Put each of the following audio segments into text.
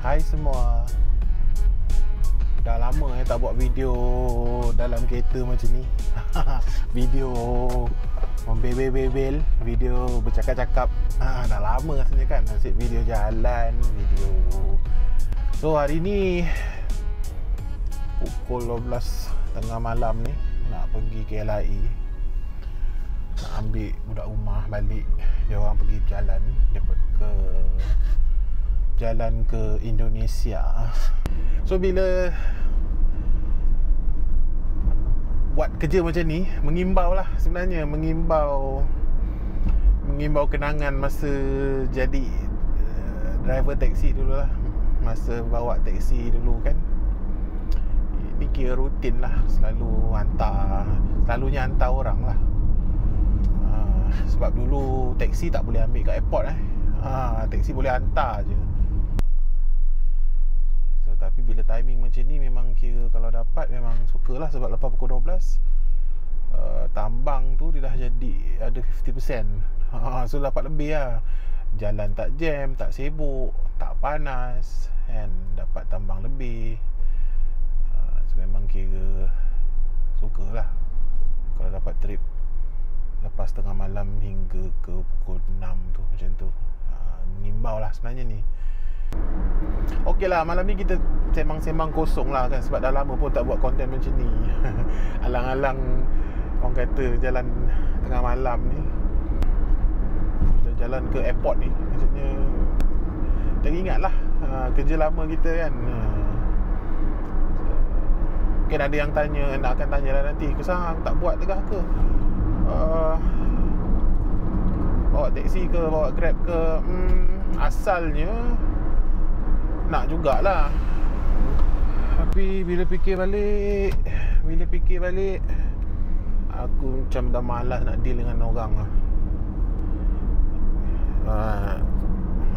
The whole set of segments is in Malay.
Hai semua. Dah lama tak buat video dalam kereta macam ni. Video membebel-bebel, video bercakap-cakap. Dah lama rasanya kan nasib video jalan, video. So hari ni pukul 12 tengah malam ni nak pergi ke LIE. Nak ambil budak rumah balik. Dia orang pergi jalan ke Indonesia. So bila buat kerja macam ni, mengimbau lah sebenarnya, mengimbau kenangan masa jadi driver taksi dulu lah, masa bawa taksi dulu kan. Ini kira rutin lah, selalunya hantar orang lah. Sebab dulu taksi tak boleh ambil kat airport taksi boleh hantar je. So tapi bila timing macam ni memang kira kalau dapat memang sukalah, sebab lepas pukul 12 tambang tu dia dah jadi ada 50%. So dapat lebih lah. Jalan tak jam, tak sibuk, tak panas, and dapat tambang lebih. So memang kira sukalah kalau dapat trip lepas tengah malam hingga ke pukul 6 tu, macam tu. Mengimbau lah sebenarnya ni. Okey lah, malam ni kita sembang-sembang kosong lah kan, sebab dah lama pun tak buat konten macam ni. Alang-alang orang kata jalan tengah malam ni, jalan ke airport ni, maksudnya teringat lah kerja lama kita kan. Mungkin ada yang tanya, nak akan tanya lah nanti, Kesang tak buat tegah ke? Bawa taksi ke, bawa grab ke? Asalnya nak jugalah, tapi bila fikir balik aku macam dah malas nak deal dengan orang lah.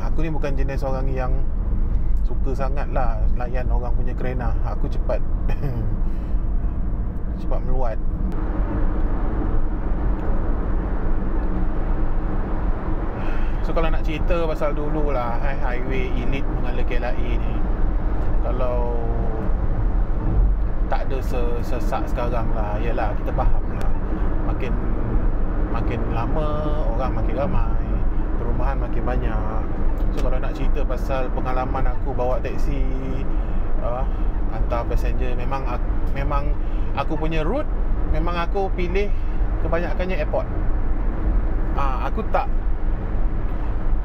Aku ni bukan jenis orang yang suka sangat lah layan orang punya kerena. Aku cepat meluat. So kalau nak cerita pasal dulu lah, highway elite mengalir ke LIE ni, kalau tak ada sesak sekarang lah, yalah kita faham lah, makin lama orang makin ramai, perumahan makin banyak. So kalau nak cerita pasal pengalaman aku bawa taksi hantar passenger, memang aku punya route, memang aku pilih kebanyakannya airport. Aku tak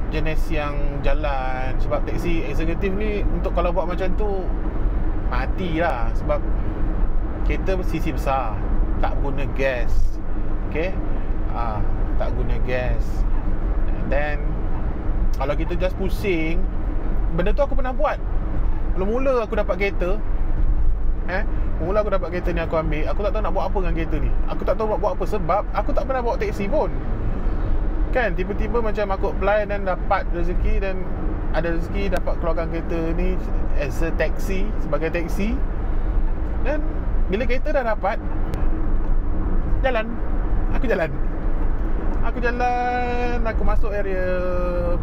jenis yang jalan, sebab taksi eksekutif ni untuk kalau buat macam tu matilah, sebab kereta sisi besar, tak guna gas. Okay, tak guna gas. And then kalau kita just pusing, benda tu aku pernah buat. Mula-mula aku dapat kereta, mula aku dapat kereta ni, aku ambil, aku tak tahu nak buat apa dengan kereta ni. Aku tak tahu buat apa, sebab aku tak pernah bawa taksi pun kan. Tiba-tiba macam aku apply dan dapat rezeki, dan ada rezeki dapat keluarkan kereta ni as a taxi, sebagai taxi. Dan bila kereta dah dapat, aku masuk area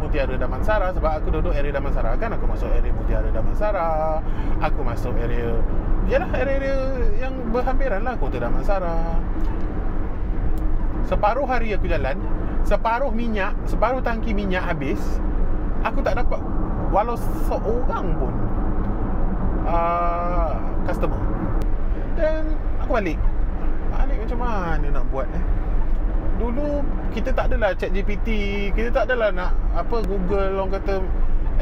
Mutiara Damansara, sebab aku duduk area Damansara kan. Aku masuk area Mutiara Damansara, aku masuk area, yalah, area yang berhampiran lah Kota Damansara. Separuh hari aku jalan, separuh tangki minyak habis, aku tak dapat walau seorang pun customer. Dan aku balik macam mana nak buat Dulu kita tak adalah ChatGPT, kita tak adalah nak Google, orang kata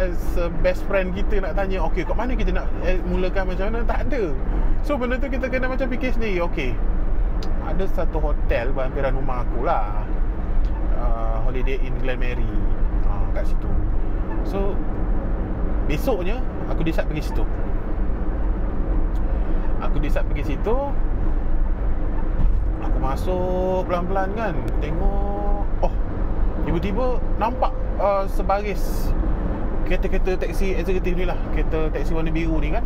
as a best friend kita nak tanya, okey kat mana kita nak mulakan, macam mana, tak ada. So benda tu kita kena macam fikir sendiri. Okey, ada satu hotel berhampiran rumah aku lah, Holiday Inn Glen Mary, kat situ. So besoknya aku decide pergi situ. Aku masuk pelan-pelan kan, tengok, tiba-tiba nampak sebaris kereta-kereta taksi eksekutif ni lah, kereta taksi warna biru ni kan,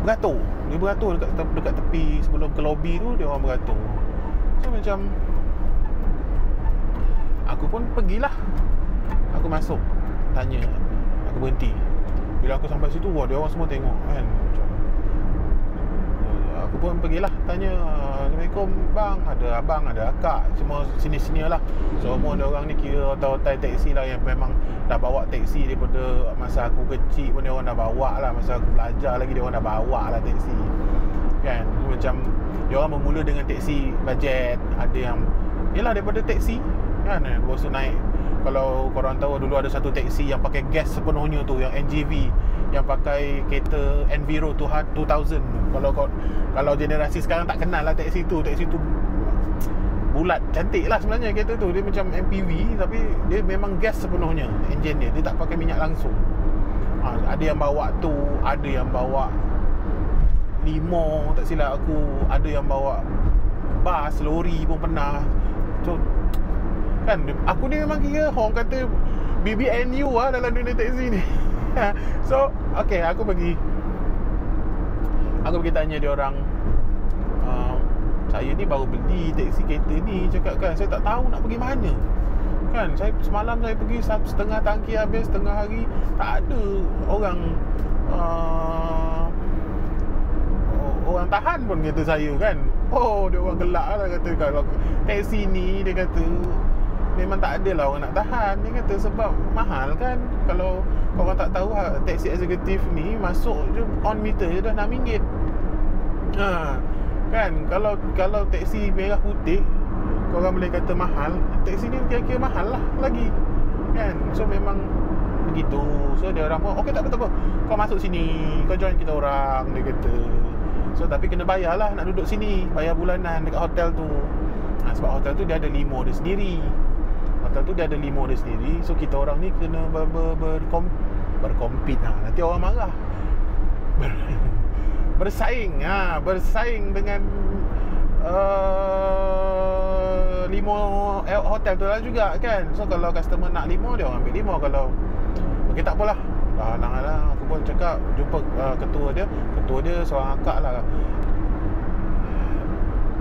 beratur. Dia beratur dekat tepi sebelum ke lobby tu, dia orang beratur. So macam aku pun pergilah. Aku masuk, tanya, aku berhenti. Bila aku sampai situ, wah, dia orang semua tengok kan. Macam aku pun pergilah tanya, Assalamualaikum bang, ada abang, ada akak, semua sini-sini lah. Semua dia orang ni kira hotel-hotel taksi lah, yang memang dah bawa taksi daripada masa aku kecil pun dia orang dah bawa lah. Masa aku belajar lagi dia orang dah bawa lah taksi kan. Macam dia orang bermula dengan taksi bajet, ada yang yelah daripada taksi kan, lepas tu naik. Kalau korang tahu, dulu ada satu taksi yang pakai gas sepenuhnya tu, yang NGV, yang pakai kereta Enviro 2000. Kalau generasi sekarang tak kenal lah taksi tu. Taksi tu bulat, cantik lah sebenarnya kereta tu. Dia macam MPV, tapi dia memang gas sepenuhnya enjin dia. Dia tak pakai minyak langsung. Ada yang bawa tu, ada yang bawa limo, tak silap aku. Ada yang bawa bas, lori pun pernah. So kan, aku ni memang kira orang kata BBNU lah dalam dunia taksi ni. So, okay, aku pergi tanya dia orang, saya ni baru beli taksi kereta ni, cakap kan, saya tak tahu nak pergi mana kan. Semalam saya pergi setengah tangki habis, setengah hari tak ada orang orang tahan pun kereta saya kan. Oh, dia orang gelak lah, kata kalau taksi ni, dia kata memang tak ada lah orang nak tahan. Dia kata sebab mahal kan. Kalau korang tak tahu, taksi eksekutif ni masuk je on meter je dah RM6. Kan, kalau taksi merah putih korang boleh kata mahal, taksi ni kira-kira mahal lah lagi kan. So memang begitu. So dia orang pun okey, tak apa, kau masuk sini, kau join kita orang, dia kata. So tapi kena bayar lah nak duduk sini, bayar bulanan dekat hotel tu. Sebab hotel tu dia ada limo dia sendiri. So kita orang ni kena berkompet. Nanti orang marah. Bersaing dengan limo hotel tu lah juga kan. So kalau customer nak limo, dia orang ambil limo. Kalau okey, tak apalah. Aku pun cakap, jumpa ketua dia seorang akak lah.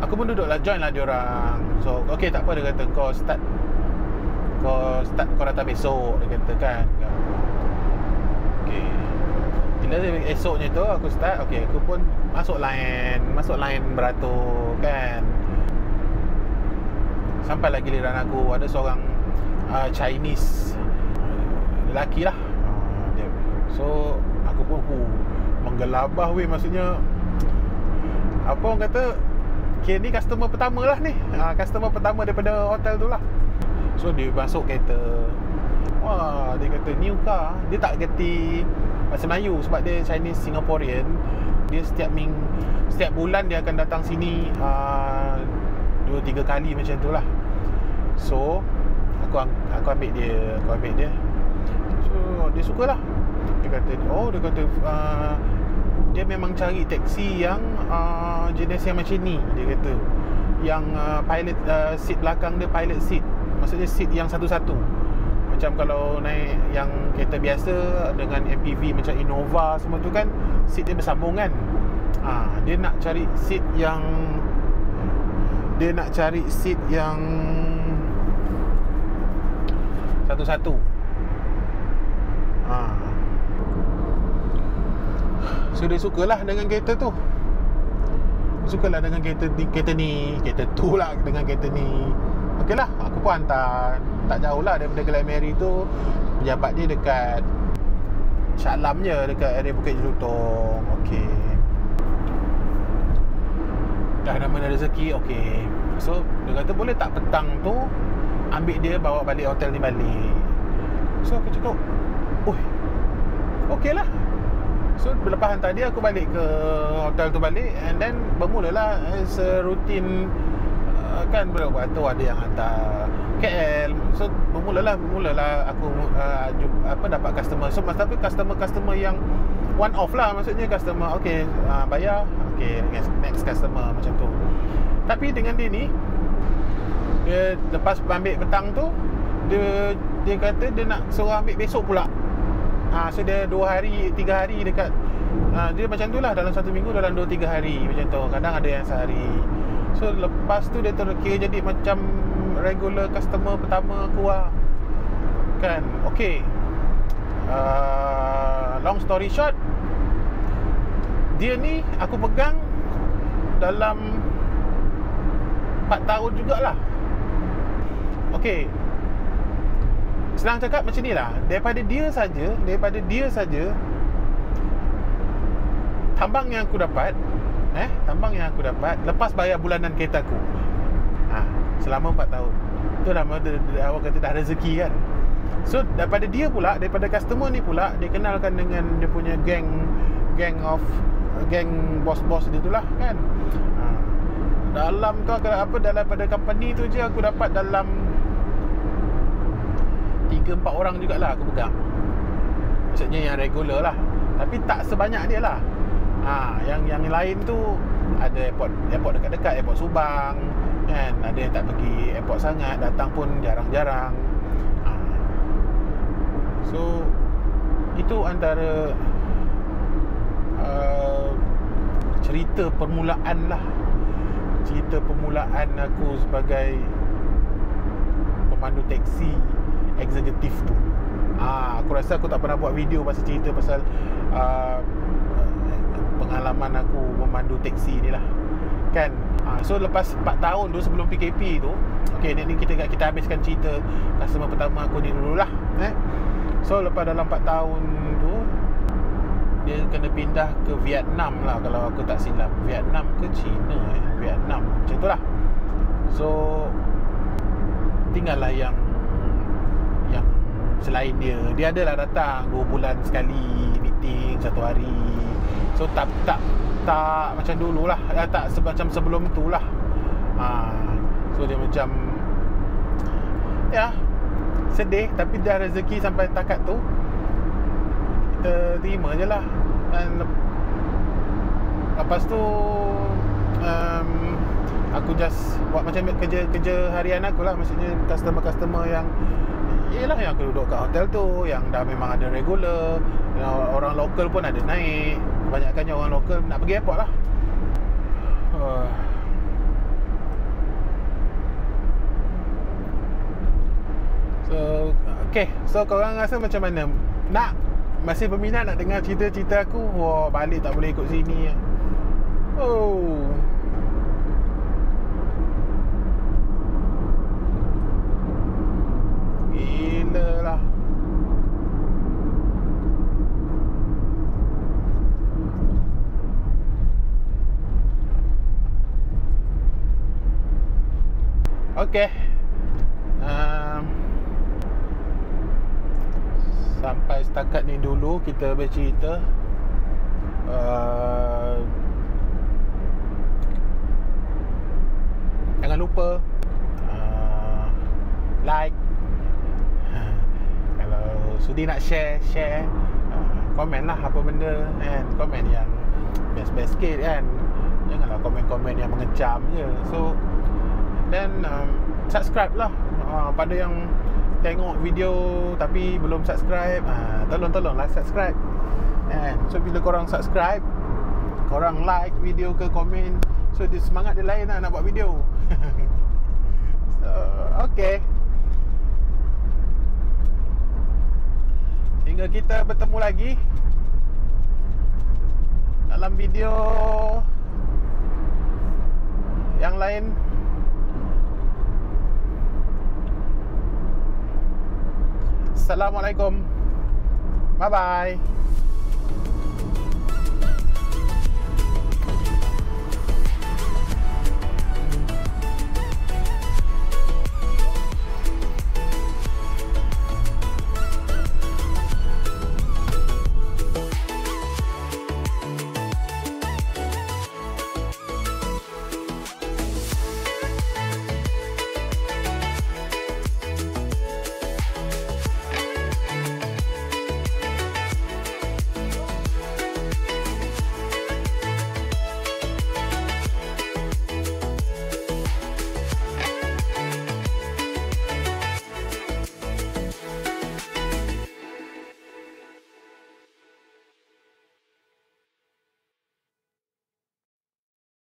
Aku pun duduklah, join lah dia orang. So okey, tak apa, dia kata kau start kau datang besok, dia kata kan. Okey, bila esoknya tu aku start, okey, aku pun masuk line beratur kan. Sampai lagi giliran aku, ada seorang Chinese lelaki lah. So aku pun menggelabah weh, maksudnya apa orang kata, okay, ni customer pertama lah ni, customer pertama daripada hotel tu lah. So dia masuk kereta, wah, dia kata new car. Dia tak kerti bahasa Melayu sebab dia Chinese Singaporean. Dia setiap bulan dia akan datang sini 2-3 kali macam tu lah. So aku ambil dia. So dia sukalah. Dia kata dia memang cari taksi yang jenis yang macam ni. Dia kata yang pilot seat belakang dia pilot seat, maksudnya seat yang satu-satu. Macam kalau naik yang kereta biasa dengan MPV macam Innova semua tu kan, seat dia bersambung kan. Dia nak cari seat yang satu-satu. So dia sukalah dengan kereta tu. Kereta ni, kereta tu lah dengan kereta ni. Okey lah, aku pun hantar. Tak jauh lah daripada Glamary tu. Pejabat dia dekat Shah Alam je, dekat area Bukit Jelutong. Okey, dah mana rezeki. Okey, so dia kata boleh tak petang tu ambil dia, bawa balik hotel ni balik. So aku cakap, okey lah. So lepas hantar dia, aku balik ke hotel tu balik. And then bermulalah serutin kan, berapa tu ada yang hantar KL. So bermulalah aku dapat customer. So tapi customer yang one off lah, maksudnya customer okey, bayar, okey, next customer macam tu. Tapi dengan dia ni, dia lepas ambil petang tu, dia kata dia nak suruh ambil besok pula. So dia 2 hari 3 hari dekat, dia macam tu lah, dalam 1 minggu, dalam 2-3 hari macam tu. Kadang ada yang sehari. So lepas tu dia terkira jadi macam regular customer pertama aku lah kan. Okay, long story short, dia ni aku pegang dalam 4 tahun jugalah. Okay, senang cakap macam ni lah. Daripada dia saja tambang yang aku dapat lepas bayar bulanan kereta aku, selama 4 tahun. Itu dah awak kata dah rezeki kan. So daripada dia pula, daripada customer ni pula, dia kenalkan dengan dia punya geng bos-bos dia tu lah kan. Dalam daripada company tu je aku dapat dalam 3-4 orang jugalah aku pegang. Maksudnya yang regular lah, tapi tak sebanyak dia lah. Yang lain tu ada airport dekat-dekat, airport Subang kan. Ada yang tak pergi airport sangat, datang pun jarang-jarang. So itu antara cerita permulaan aku sebagai pemandu teksi eksekutif tu. Aku rasa aku tak pernah buat video cerita pasal pengalaman aku memandu teksi ni lah kan. So lepas 4 tahun tu sebelum PKP tu, okay, ni kita habiskan cerita customer pertama aku ni dululah. So lepas dalam 4 tahun tu dia kena pindah ke Vietnam lah kalau aku tak silap. Vietnam ke China Vietnam macam tu lah. So tinggallah yang selain dia adalah datang 2 bulan sekali meeting 1 hari. So tak macam dulu lah, tak macam sebelum tu lah. So dia macam sedih, tapi dah rezeki sampai takat tu, kita terima je lah. Dan lepas tu aku just buat macam kerja harian aku lah. Maksudnya customer yang yelah, yang aku duduk kat hotel tu, yang dah memang ada regular, orang lokal pun ada naik. Kebanyakannya orang lokal nak pergi airport lah. So korang rasa macam mana? Masih berminat nak dengar cerita-cerita aku? Wah, balik tak boleh ikut sini. Gila lah. Okay, sampai setakat ni dulu kita bercerita. Jangan lupa like, kalau sudi nak share, komen lah apa benda kan. Komen yang best sikit kan. Janganlah komen-komen yang mengecam je. So dan subscribe lah pada yang tengok video tapi belum subscribe. Tolonglah subscribe. So bila korang subscribe, korang like video ke komen, so dia semangat dia lain lah nak buat video. So okay, hingga kita bertemu lagi dalam video yang lain. Assalamualaikum. Bye bye.